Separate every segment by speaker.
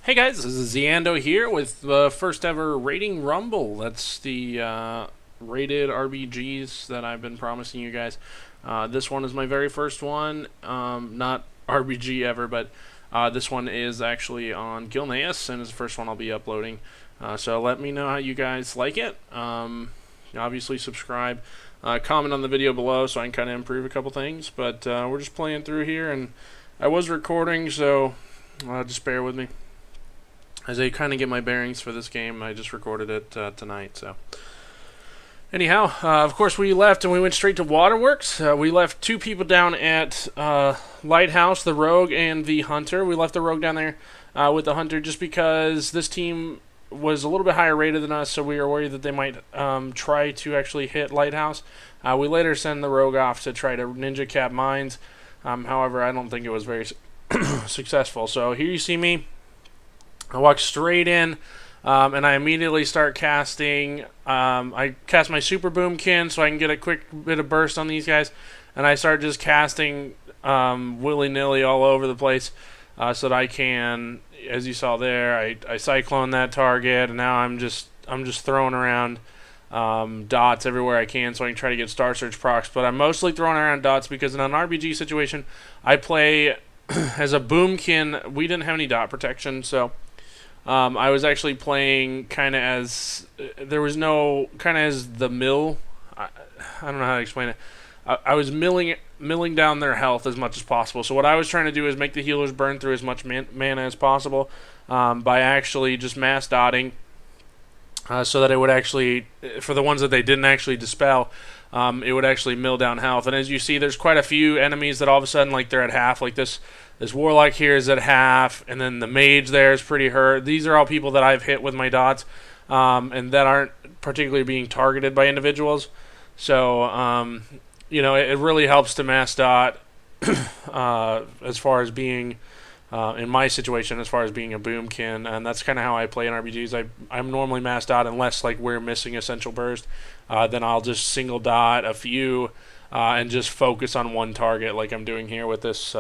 Speaker 1: Hey guys, this is Ziando here with the first ever Rating Rumble. That's the rated RBGs that I've been promising you guys. This one is my very first one. Not RBG ever, but this one is actually on Gilneas, and it's the first one I'll be uploading. So let me know how you guys like it. Obviously, subscribe. Comment on the video below so I can kind of improve a couple things. But we're just playing through here, and I was recording, so just bear with me. As I kind of get my bearings for this game, I just recorded it tonight. So, anyhow, of course, we left and we went straight to Waterworks. We left two people down at Lighthouse, the Rogue and the Hunter. We left the Rogue down there with the Hunter just because this team was a little bit higher rated than us, so we were worried that they might try to actually hit Lighthouse. We later send the Rogue off to try to ninja cap mines. However, I don't think it was very successful. So here you see me. I walk straight in, and I immediately start casting. I cast my Super Boomkin so I can get a quick bit of burst on these guys, and I start just casting willy-nilly all over the place so that I can, as you saw there, I cyclone that target, and now I'm just throwing around dots everywhere I can so I can try to get Star Search procs. But I'm mostly throwing around dots because in an RPG situation, I play as a Boomkin. We didn't have any dot protection, so I was actually playing kind of as there was no kind of as the mill. I don't know how to explain it. I was milling down their health as much as possible. So what I was trying to do is make the healers burn through as much mana as possible by actually just mass dotting, so that it would actually, for the ones that they didn't actually dispel, it would actually mill down health. And as you see, there's quite a few enemies that all of a sudden, like, they're at half. Like this Warlock here is at half, and then the Mage there is pretty hurt. These are all people that I've hit with my dots, and that aren't particularly being targeted by individuals. So, it really helps to mass dot as far as being, in my situation, as far as being a Boomkin, and that's kind of how I play in RPGs. I'm normally mass dot unless, like, we're missing Essential Burst. Then I'll just single dot a few and just focus on one target like I'm doing here with this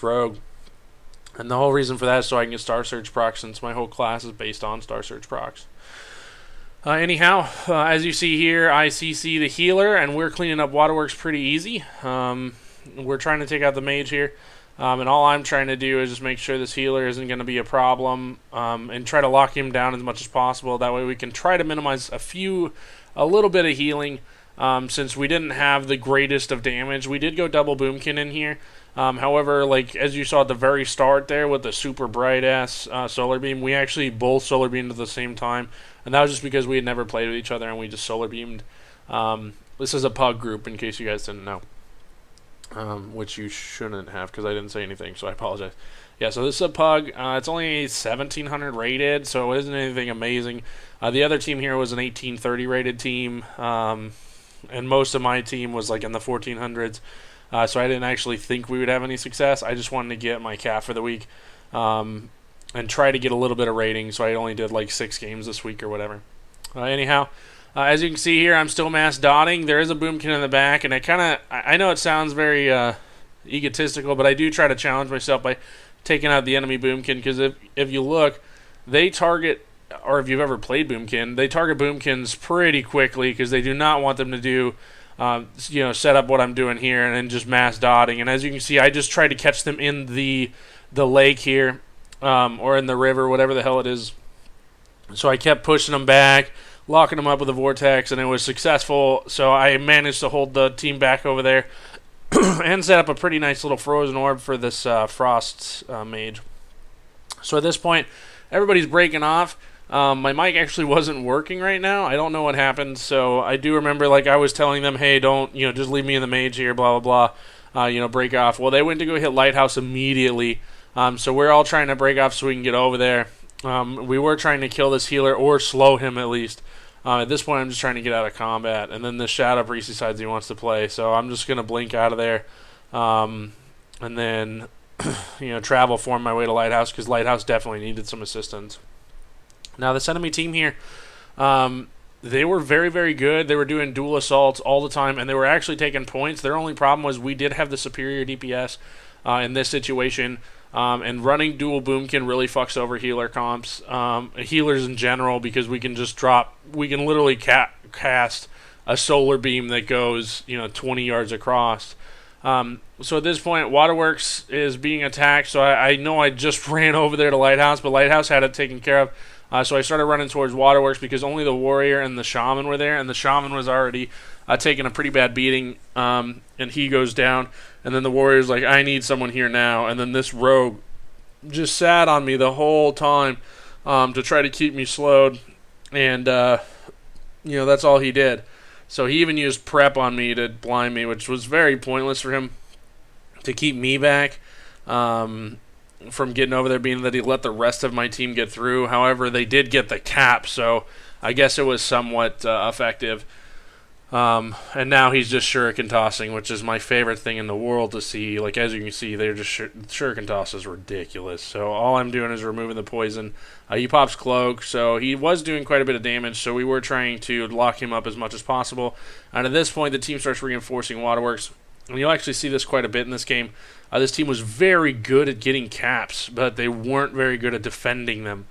Speaker 1: Rogue. And the whole reason for that is so I can get Star Search procs, since my whole class is based on Star Search procs. Anyhow, as you see here, I CC the healer, and we're cleaning up Waterworks pretty easy. We're trying to take out the Mage here, and all I'm trying to do is just make sure this healer isn't going to be a problem, and try to lock him down as much as possible. That way we can try to minimize a little bit of healing, since we didn't have the greatest of damage. We did go double Boomkin in here. However, like, as you saw at the very start there with the super bright ass solar beam, we actually both solar beamed at the same time, and that was just because we had never played with each other and we just solar beamed. This is a pug group, in case you guys didn't know, which you shouldn't have because I didn't say anything, so I apologize. Yeah, so this is a pug. It's only 1700 rated, so it isn't anything amazing. The other team here was an 1830 rated team, and most of my team was like in the 1400s. So I didn't actually think we would have any success. I just wanted to get my cap for the week and try to get a little bit of rating, so I only did like 6 games this week or whatever. Anyhow, as you can see here, I'm still mass dotting. There is a Boomkin in the back, and I know it sounds very egotistical, but I do try to challenge myself by taking out the enemy Boomkin, because if you look, they target, or if you've ever played Boomkin, they target Boomkins pretty quickly because they do not want them to do set up what I'm doing here and then just mass dotting. And as you can see, I just tried to catch them in the lake here, or in the river, whatever the hell it is. So I kept pushing them back, locking them up with a vortex, and it was successful. So I managed to hold the team back over there and set up a pretty nice little frozen orb for this Frost Mage. So at this point, everybody's breaking off. My mic actually wasn't working right now. I don't know what happened. So I do remember, like, I was telling them, hey, don't, just leave me in the Mage here, blah, blah, blah, break off. Well, they went to go hit Lighthouse immediately. So we're all trying to break off so we can get over there. We were trying to kill this healer or slow him at least. At this point, I'm just trying to get out of combat. And then the Shadow Priest decides he wants to play. So I'm just going to blink out of there. And then, travel form my way to Lighthouse, because Lighthouse definitely needed some assistance. Now, this enemy team here, they were very, very good. They were doing dual assaults all the time, and they were actually taking points. Their only problem was we did have the superior DPS in this situation. And running dual boomkin really fucks over healer comps, healers in general, because we can literally cast a solar beam that goes 20 yards across. So at this point, Waterworks is being attacked, so I know I just ran over there to Lighthouse, but Lighthouse had it taken care of. So I started running towards Waterworks because only the Warrior and the Shaman were there, and the Shaman was already taking a pretty bad beating, and he goes down, and then the Warrior's like, I need someone here now, and then this Rogue just sat on me the whole time to try to keep me slowed, and that's all he did. So he even used prep on me to blind me, which was very pointless for him to keep me back from getting over there, being that he let the rest of my team get through. However, they did get the cap, so I guess it was somewhat effective. And now he's just shuriken tossing, which is my favorite thing in the world to see. Like, as you can see, they're just shuriken toss is ridiculous. So all I'm doing is removing the poison. He pops cloak, so he was doing quite a bit of damage, so we were trying to lock him up as much as possible. And at this point, the team starts reinforcing Waterworks. And you'll actually see this quite a bit in this game. This team was very good at getting caps, but they weren't very good at defending them.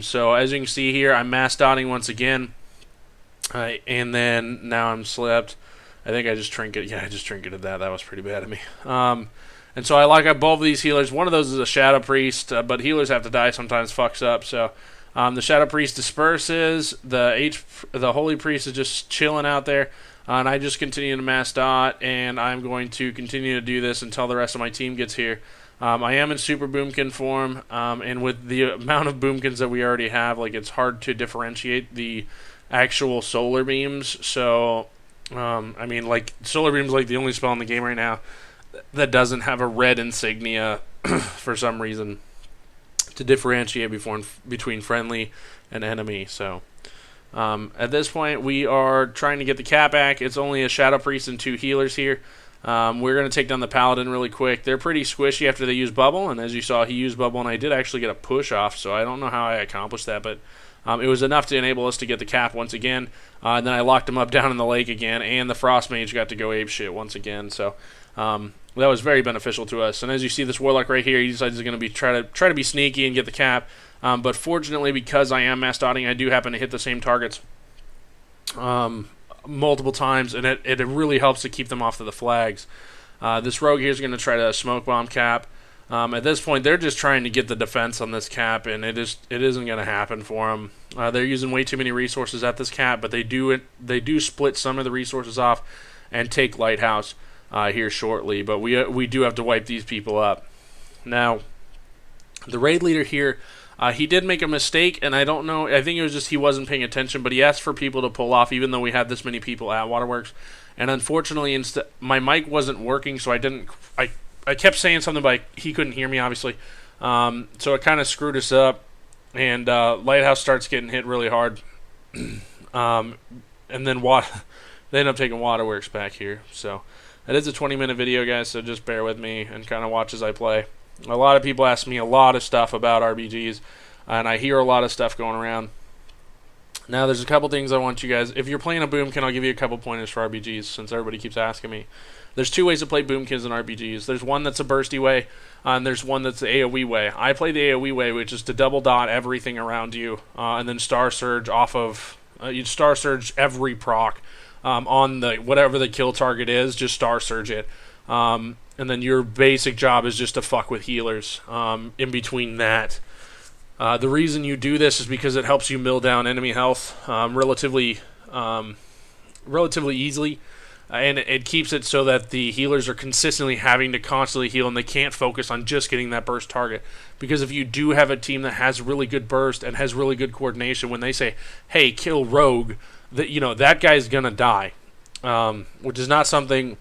Speaker 1: So as you can see here, I'm mass dotting once again. And then now I'm slept. I think I just trinketed. Yeah, I just trinketed that. That was pretty bad of me. And so I lock up both of these healers. One of those is a Shadow Priest, but healers have to die sometimes, fucks up. So the Shadow Priest disperses. The Holy Priest is just chilling out there. And I just continue to mass dot, and I'm going to continue to do this until the rest of my team gets here. I am in Super Boomkin form, and with the amount of Boomkins that we already have, like, it's hard to differentiate the actual solar beams. So like, solar beams like the only spell in the game right now that doesn't have a red insignia for some reason to differentiate between friendly and enemy. So at this point, we are trying to get the cap back. It's only a Shadow Priest and 2 healers here. We're going to take down the Paladin really quick. They're pretty squishy after they use Bubble, and as you saw, he used Bubble, and I did actually get a push off, so I don't know how I accomplished that, but it was enough to enable us to get the cap once again. And then I locked him up down in the lake again, and the Frost Mage got to go apeshit once again. So that was very beneficial to us. And as you see, this Warlock right here, he decides he's going to try to be sneaky and get the cap. But fortunately, because I am mass dotting, I do happen to hit the same targets multiple times, and it really helps to keep them off to the flags. This Rogue here is going to try to smoke bomb cap. At this point, they're just trying to get the defense on this cap, and it isn't going to happen for them. They're using way too many resources at this cap, but they do split some of the resources off and take Lighthouse here shortly. But we do have to wipe these people up. Now, the raid leader here, he did make a mistake, and I don't know. I think it was just he wasn't paying attention, but he asked for people to pull off, even though we had this many people at Waterworks. And unfortunately, my mic wasn't working, so I kept saying something, but he couldn't hear me, obviously. So it kind of screwed us up, and Lighthouse starts getting hit really hard. And then they end up taking Waterworks back here. So that is a 20-minute video, guys, so just bear with me and kind of watch as I play. A lot of people ask me a lot of stuff about RBGs, and I hear a lot of stuff going around. Now, there's a couple things I want you guys... If you're playing a Boomkin, I'll give you a couple pointers for RBGs, since everybody keeps asking me. There's 2 ways to play Boomkins and RBGs. There's one that's a bursty way, and there's one that's the AoE way. I play the AoE way, which is to double dot everything around you, and then Star Surge off of... you Star Surge every proc on the whatever the kill target is, just Star Surge it. And then your basic job is just to fuck with healers in between that. The reason you do this is because it helps you mill down enemy health relatively easily, and it keeps it so that the healers are consistently having to constantly heal, and they can't focus on just getting that burst target. Because if you do have a team that has really good burst and has really good coordination, when they say, hey, kill Rogue, that guy's gonna die, which is not something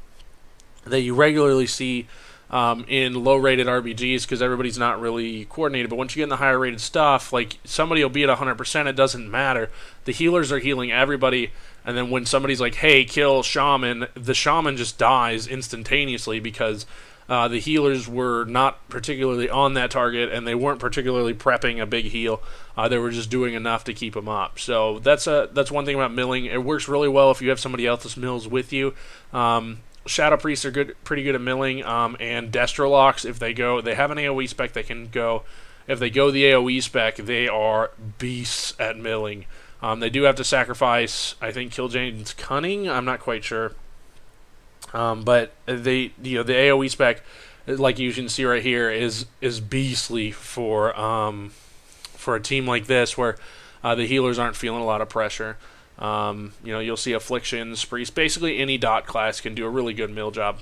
Speaker 1: that you regularly see in low-rated RBGs, because everybody's not really coordinated. But once you get in the higher-rated stuff, like, somebody will be at 100%, it doesn't matter. The healers are healing everybody, and then when somebody's like, hey, kill Shaman, the Shaman just dies instantaneously because the healers were not particularly on that target, and they weren't particularly prepping a big heal. They were just doing enough to keep them up. So that's one thing about milling. It works really well if you have somebody else that mills with you. Shadow Priests are pretty good at milling, and Destrolocks, if they have an AoE spec, they can go. If they go the AoE spec, they are beasts at milling. They do have to sacrifice, I think, Killjane's Cunning. I'm not quite sure, but the AoE spec, like you can see right here, is beastly for a team like this where the healers aren't feeling a lot of pressure. You'll see Afflictions, Priest, basically any dot class can do a really good mill job.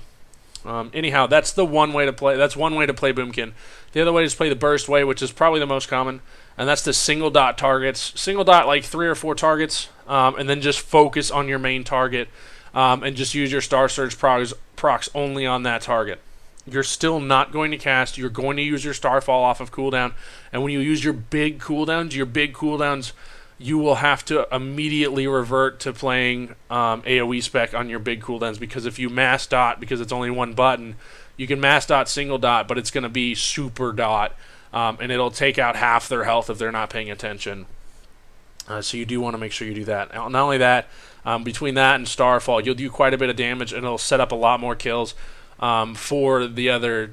Speaker 1: Anyhow, that's one way to play Boomkin. The other way is to play the burst way, which is probably the most common, and that's the single dot targets. Single dot, like 3 or 4 targets, and then just focus on your main target, and just use your Star Surge procs only on that target. You're still not going to cast. You're going to use your Starfall off of cooldown, and when you use your big cooldowns, you will have to immediately revert to playing AoE spec on your big cooldowns, because if you mass dot, because it's only one button, you can mass dot single dot, but it's going to be super dot, and it'll take out half their health if they're not paying attention. So you do want to make sure you do that. Not only that, between that and Starfall, you'll do quite a bit of damage, and it'll set up a lot more kills for the other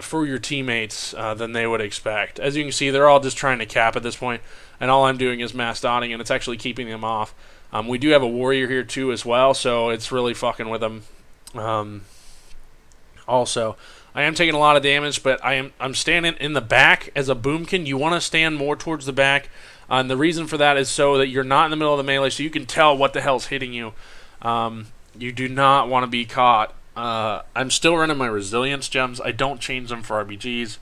Speaker 1: for your teammates than they would expect. As you can see, they're all just trying to cap at this point, and all I'm doing is mass dotting, and it's actually keeping them off. We do have a warrior here too as well, so it's really fucking with them. Also, I am taking a lot of damage, but I'm standing in the back as a Boomkin. You want to stand more towards the back, and the reason for that is so that you're not in the middle of the melee, so you can tell what the hell's hitting you. You do not want to be caught. I'm still running my resilience gems. I don't change them for RBGs.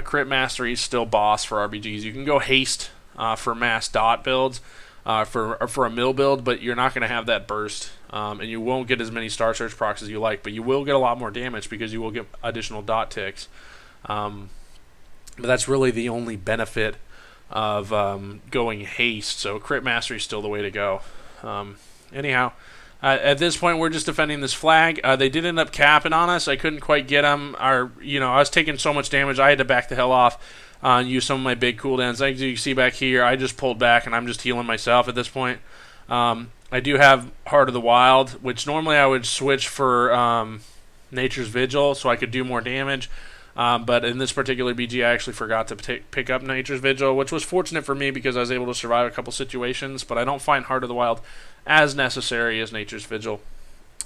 Speaker 1: Crit Mastery is still boss for RBGs. You can go haste for mass dot builds, for a mill build, but you're not going to have that burst, and you won't get as many Star Search procs as you like, but you will get a lot more damage because you will get additional dot ticks. But that's really the only benefit of going haste, so Crit Mastery is still the way to go. Anyhow, at this point, we're just defending this flag. They did end up capping on us. I couldn't quite get them. I was taking so much damage, I had to back the hell off and use some of my big cooldowns. As you see back here, I just pulled back, and I'm just healing myself at this point. I do have Heart of the Wild, which normally I would switch for Nature's Vigil so I could do more damage. But in this particular BG, I actually forgot to pick up Nature's Vigil, which was fortunate for me because I was able to survive a couple situations, but I don't find Heart of the Wild as necessary as Nature's Vigil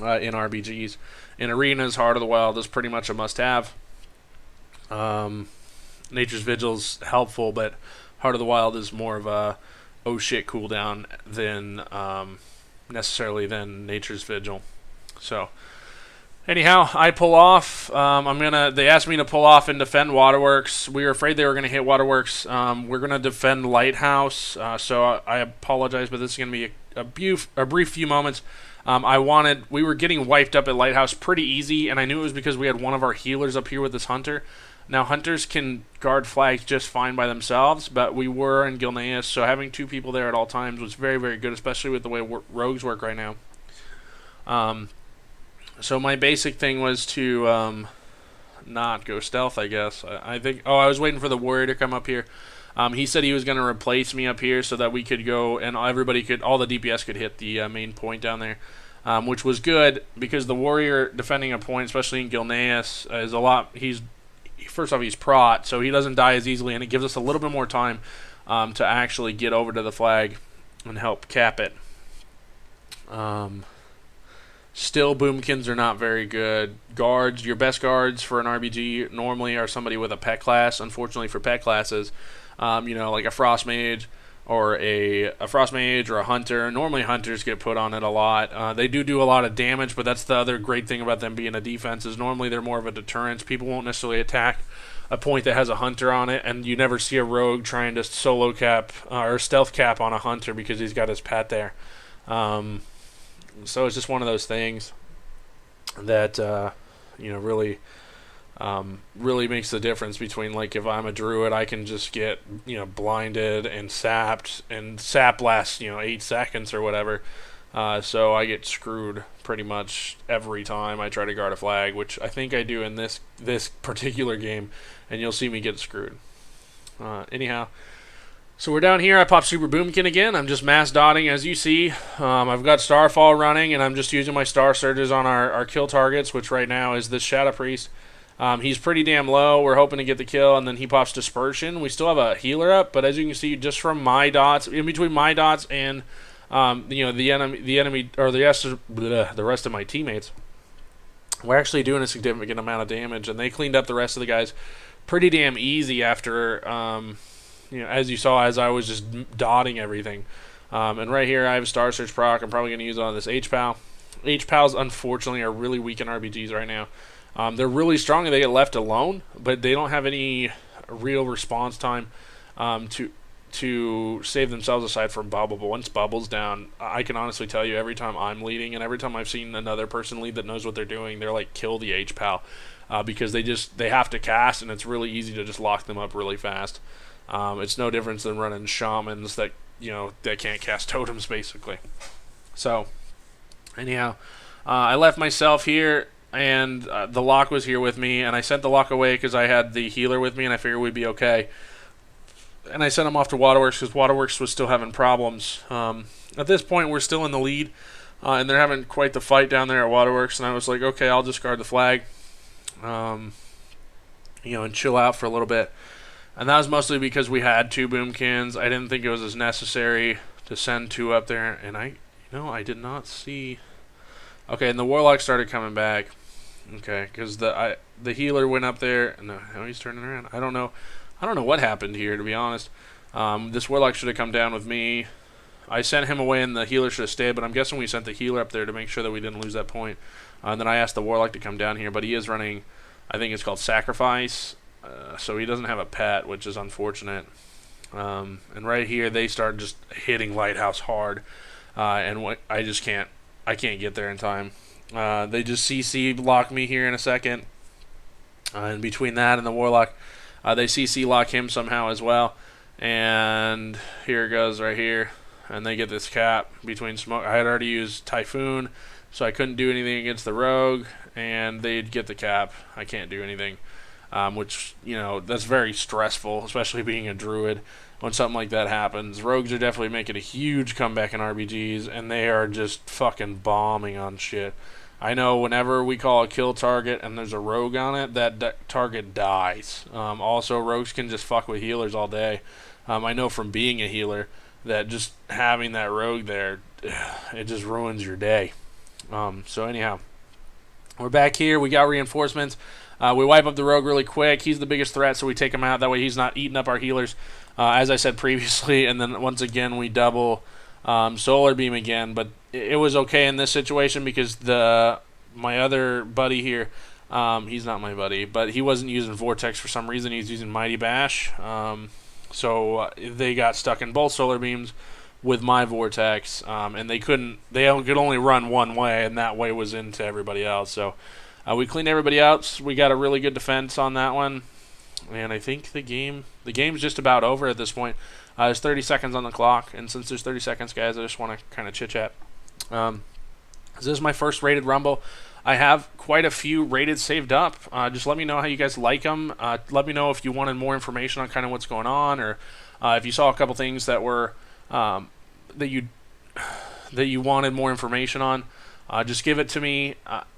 Speaker 1: in RBGs. In arenas, Heart of the Wild is pretty much a must-have. Nature's Vigil's helpful, but Heart of the Wild is more of a oh shit cooldown than necessarily than Nature's Vigil. So anyhow, I pull off. They asked me to pull off and defend Waterworks. We were afraid they were gonna hit Waterworks. We're gonna defend Lighthouse. So I apologize, but this is gonna be a brief few moments. We were getting wiped up at Lighthouse pretty easy, and I knew it was because we had one of our healers up here with this hunter. Now, hunters can guard flags just fine by themselves, but we were in Gilneas, so having 2 people there at all times was very, very good, especially with the way rogues work right now. So my basic thing was to not go stealth, I guess. I was waiting for the warrior to come up here. He said he was going to replace me up here so that we could go and all the DPS could hit the main point down there, which was good because the warrior defending a point, especially in Gilneas, is a lot. First off, he's prot, so he doesn't die as easily, and it gives us a little bit more time to actually get over to the flag and help cap it. Still, Boomkins are not very good. Guards, your best guards for an RBG normally are somebody with a pet class. Unfortunately for pet classes, like a Frost Mage or a Frost Mage or a Hunter. Normally hunters get put on it a lot. They do a lot of damage, but that's the other great thing about them being a defense is normally they're more of a deterrence. People won't necessarily attack a point that has a hunter on it, and you never see a rogue trying to solo cap or stealth cap on a hunter because he's got his pet there. So it's just one of those things that really makes the difference between, like, if I'm a druid, I can just get blinded and sapped, and sap lasts 8 seconds or whatever. So I get screwed pretty much every time I try to guard a flag, which I think I do in this particular game, and you'll see me get screwed. Anyhow, So we're down here. I pop Super Boomkin again. I'm just mass dotting, as you see. I've got Starfall running, and I'm just using my Star Surges on our kill targets, which right now is this Shadow Priest. He's pretty damn low. We're hoping to get the kill, and then he pops Dispersion. We still have a healer up, but as you can see, just from my dots, in between my dots and the enemy or the rest of my teammates, we're actually doing a significant amount of damage, and they cleaned up the rest of the guys pretty damn easy after. As you saw, as I was just dotting everything. And right here, I have a Star Search proc. I'm probably going to use it on this H-Pal. H-Pals, unfortunately, are really weak in RBGs right now. They're really strong and they get left alone, but they don't have any real response time to save themselves aside from Bubble. But once Bubble's down, I can honestly tell you, every time I'm leading and every time I've seen another person lead that knows what they're doing, they're like, kill the H-Pal. Because they have to cast, and it's really easy to just lock them up really fast. It's no difference than running shamans that can't cast totems, basically. So anyhow, I left myself here, and the lock was here with me, and I sent the lock away because I had the healer with me, and I figured we'd be okay. And I sent him off to Waterworks because Waterworks was still having problems. At this point, we're still in the lead, and they're having quite the fight down there at Waterworks. And I was like, okay, I'll discard the flag, and chill out for a little bit. And that was mostly because we had 2 Boomkins. I didn't think it was as necessary to send 2 up there, and I did not see. Okay, and the Warlock started coming back. Okay, because the healer went up there. No, he's turning around. I don't know what happened here, to be honest. This Warlock should have come down with me. I sent him away, and the healer should have stayed. But I'm guessing we sent the healer up there to make sure that we didn't lose that point. And then I asked the Warlock to come down here, but he is running. I think it's called Sacrifice. So he doesn't have a pet, which is unfortunate. And right here, they start just hitting Lighthouse hard, and I can't get there in time. They just CC lock me here in a second, and between that and the Warlock, they CC lock him somehow as well. And here it goes right here, and they get this cap between smoke. I had already used Typhoon, so I couldn't do anything against the Rogue, and they'd get the cap. I can't do anything. Which, that's very stressful, especially being a druid when something like that happens. Rogues are definitely making a huge comeback in RBGs, and they are just fucking bombing on shit. I know whenever we call a kill target and there's a rogue on it, that target dies. Also, rogues can just fuck with healers all day. I know from being a healer that just having that rogue there, it just ruins your day. So anyhow, we're back here. We got reinforcements. We wipe up the rogue really quick. He's the biggest threat, so we take him out. That way he's not eating up our healers, as I said previously. And then once again, we double Solar Beam again. But it was okay in this situation because my other buddy here, he's not my buddy, but he wasn't using Vortex for some reason. He's using Mighty Bash. So they got stuck in both Solar Beams with my Vortex, and they could only run one way, and that way was into everybody else. So we cleaned everybody out. We got a really good defense on that one, and I think the game's just about over at this point. There's 30 seconds on the clock, and since there's 30 seconds, guys, I just want to kind of chit-chat. This is my first rated Rumble. I have quite a few rated saved up. Just let me know how you guys like them. Let me know if you wanted more information on kind of what's going on, or if you saw a couple things that were that you wanted more information on. Just give it to me,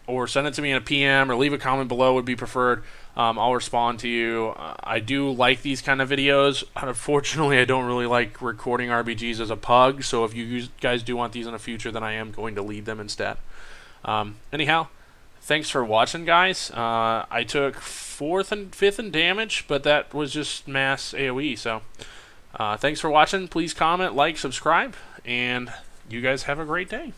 Speaker 1: or send it to me in a PM, or leave a comment below would be preferred. I'll respond to you. I do like these kind of videos. Unfortunately, I don't really like recording RBGs as a pug, so if you guys do want these in the future, then I am going to lead them instead. Anyhow, thanks for watching, guys. I took 4th and 5th in damage, but that was just mass AoE, so thanks for watching. Please comment, like, subscribe, and you guys have a great day.